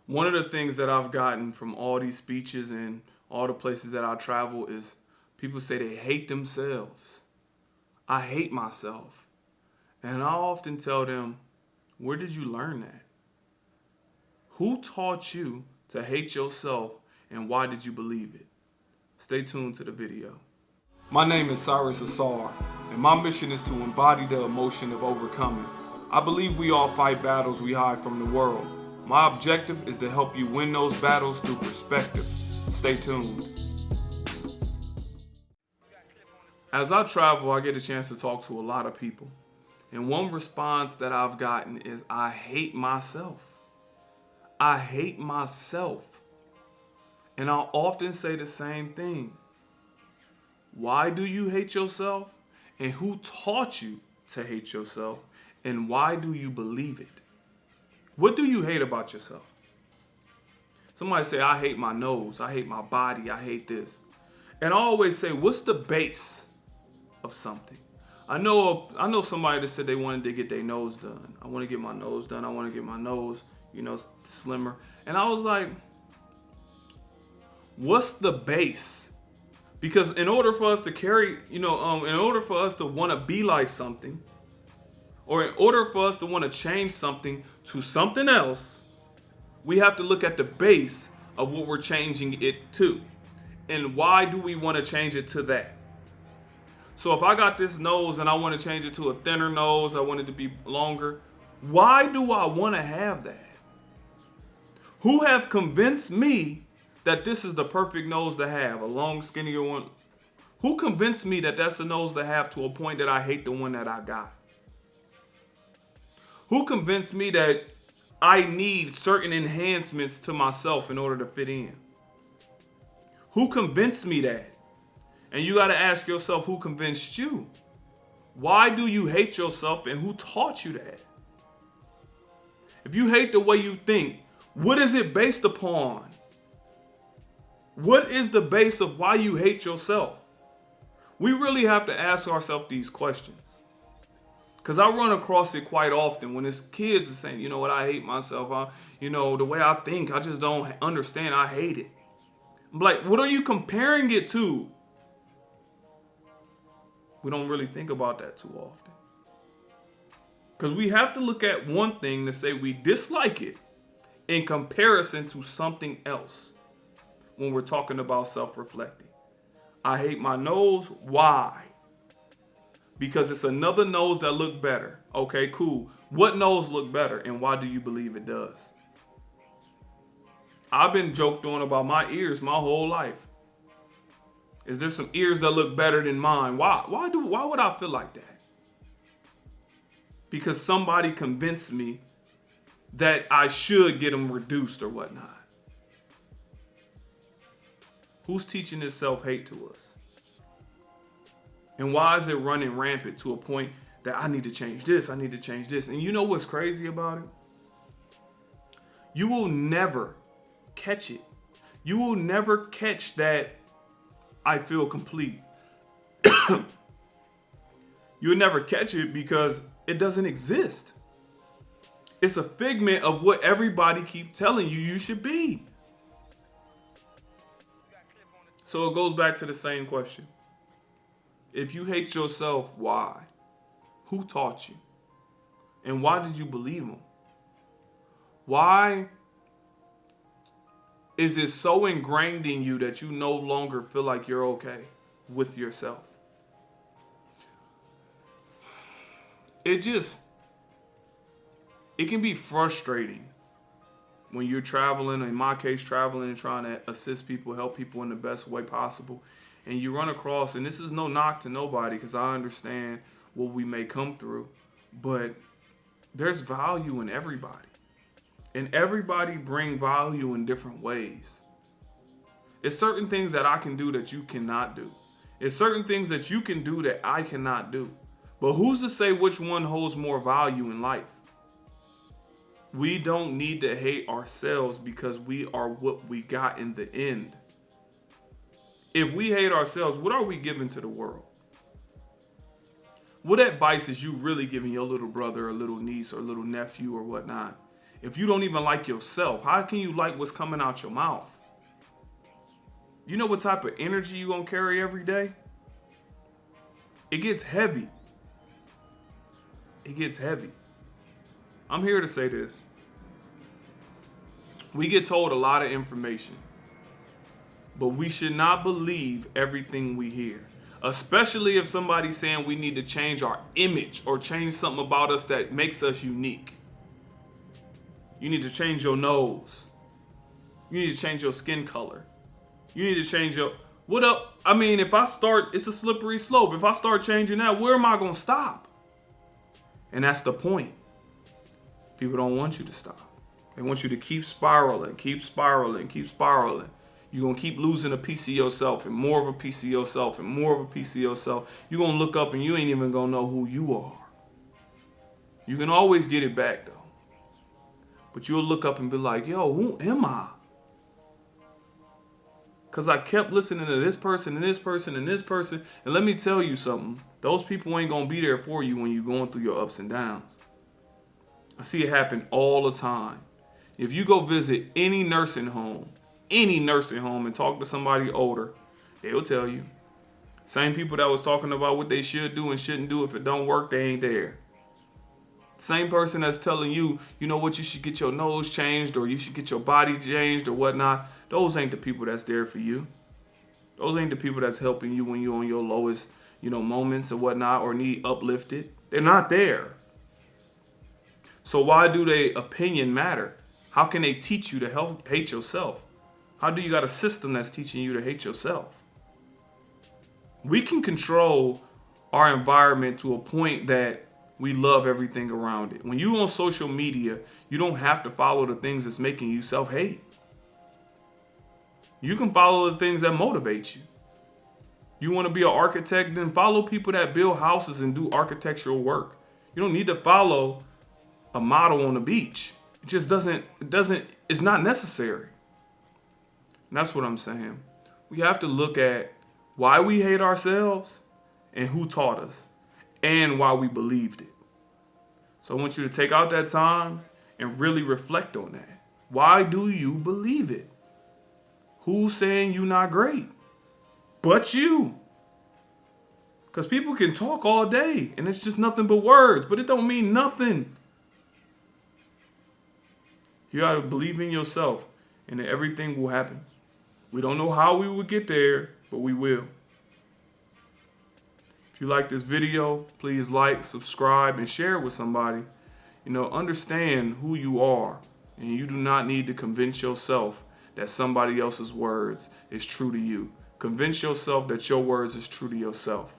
One of the things that I've gotten from all these speeches and all the places that I travel is people say they hate themselves. I hate myself. And I often tell them, where did you learn that? Who taught you to hate yourself and why did you believe it? Stay tuned to the video. My name is Cyrus Ausar, and my mission is to embody the emotion of overcoming. I believe we all fight battles we hide from the world. My objective is to help you win those battles through perspective. Stay tuned. As I travel, I get a chance to talk to a lot of people. And one response that I've gotten is, I hate myself. I hate myself. And I'll often say the same thing. Why do you hate yourself? And who taught you to hate yourself? And why do you believe it? What do you hate about yourself? Somebody say, I hate my nose. I hate my body. I hate this. And I always say, what's the base of something? I know somebody that said they wanted to get their nose done. I want to get my nose done. I want to get my nose, slimmer. And I was like, what's the base? Because in order for us to carry, in order for us to want to be like something, or in order for us to want to change something to something else, we have to look at the base of what we're changing it to. And why do we want to change it to that? So if I got this nose and I want to change it to a thinner nose, I want it to be longer, why do I want to have that? Who have convinced me that this is the perfect nose to have, a long, skinnier one? Who convinced me that that's the nose to have to a point that I hate the one that I got? Who convinced me that I need certain enhancements to myself in order to fit in? Who convinced me that? And you got to ask yourself, who convinced you? Why do you hate yourself and who taught you that? If you hate the way you think, what is it based upon? What is the base of why you hate yourself? We really have to ask ourselves these questions. Because I run across it quite often when it's kids that saying, I hate myself. The way I think, I just don't understand. I hate it. I'm like, what are you comparing it to? We don't really think about that too often. Because we have to look at one thing to say we dislike it in comparison to something else when we're talking about self-reflecting. I hate my nose. Why? Because it's another nose that look better. Okay, cool. What nose look better and why do you believe it does? I've been joked on about my ears my whole life. Is there some ears that look better than mine? Why would I feel like that? Because somebody convinced me that I should get them reduced or whatnot. Who's teaching this self-hate to us? And why is it running rampant to a point that I need to change this, I need to change this? And you know what's crazy about it? You will never catch it. You will never catch that I feel complete. You'll never catch it because it doesn't exist. It's a figment of what everybody keeps telling you should be. So it goes back to the same question. If you hate yourself, why? Who taught you? And why did you believe them? Why is it so ingrained in you that you no longer feel like you're okay with yourself? It can be frustrating when you're traveling, in my case, traveling and trying to assist people, help people in the best way possible. And you run across, and this is no knock to nobody because I understand what we may come through, but there's value in everybody. And everybody bring value in different ways. It's certain things that I can do that you cannot do. It's certain things that you can do that I cannot do. But who's to say which one holds more value in life? We don't need to hate ourselves because we are what we got in the end. If we hate ourselves, what are we giving to the world? What advice is you really giving your little brother or little niece or little nephew or whatnot? If you don't even like yourself, how can you like what's coming out your mouth? You know what type of energy you're going to carry every day? It gets heavy. It gets heavy. I'm here to say this. We get told a lot of information, but we should not believe everything we hear, especially if somebody's saying we need to change our image or change something about us that makes us unique. You need to change your nose. You need to change your skin color. You need to change your... What up? I mean, if I start, it's a slippery slope. If I start changing that, where am I going to stop? And that's the point. People don't want you to stop. They want you to keep spiraling, keep spiraling, keep spiraling. You're going to keep losing a piece of yourself and more of a piece of yourself and more of a piece of yourself. You're going to look up and you ain't even going to know who you are. You can always get it back, though. But you'll look up and be like, yo, who am I? Because I kept listening to this person and this person and this person. And let me tell you something. Those people ain't going to be there for you when you're going through your ups and downs. I see it happen all the time. If you go visit any nursing home and talk to somebody older, they'll tell you. Same people that was talking about what they should do and shouldn't do. If it don't work, they ain't there. Same person that's telling you, you know what, you should get your nose changed or you should get your body changed or whatnot. Those ain't the people that's there for you. Those ain't the people that's helping you when you're on your lowest, moments or whatnot or need uplifted. They're not there. So why do their opinion matter? How can they teach you to hate yourself? How do you got a system that's teaching you to hate yourself? We can control our environment to a point that we love everything around it. When you're on social media, you don't have to follow the things that's making you self-hate. You can follow the things that motivate you. You want to be an architect, then follow people that build houses and do architectural work. You don't need to follow a model on the beach. It just it's not necessary. And that's what I'm saying. We have to look at why we hate ourselves and who taught us and why we believed it. So I want you to take out that time and really reflect on that. Why do you believe it? Who's saying you're not great? But you. Because people can talk all day and it's just nothing but words, but it don't mean nothing. You got to believe in yourself and that everything will happen. We don't know how we will get there, but we will. If you like this video, please like, subscribe, and share it with somebody. Understand who you are, and you do not need to convince yourself that somebody else's words is true to you. Convince yourself that your words is true to yourself.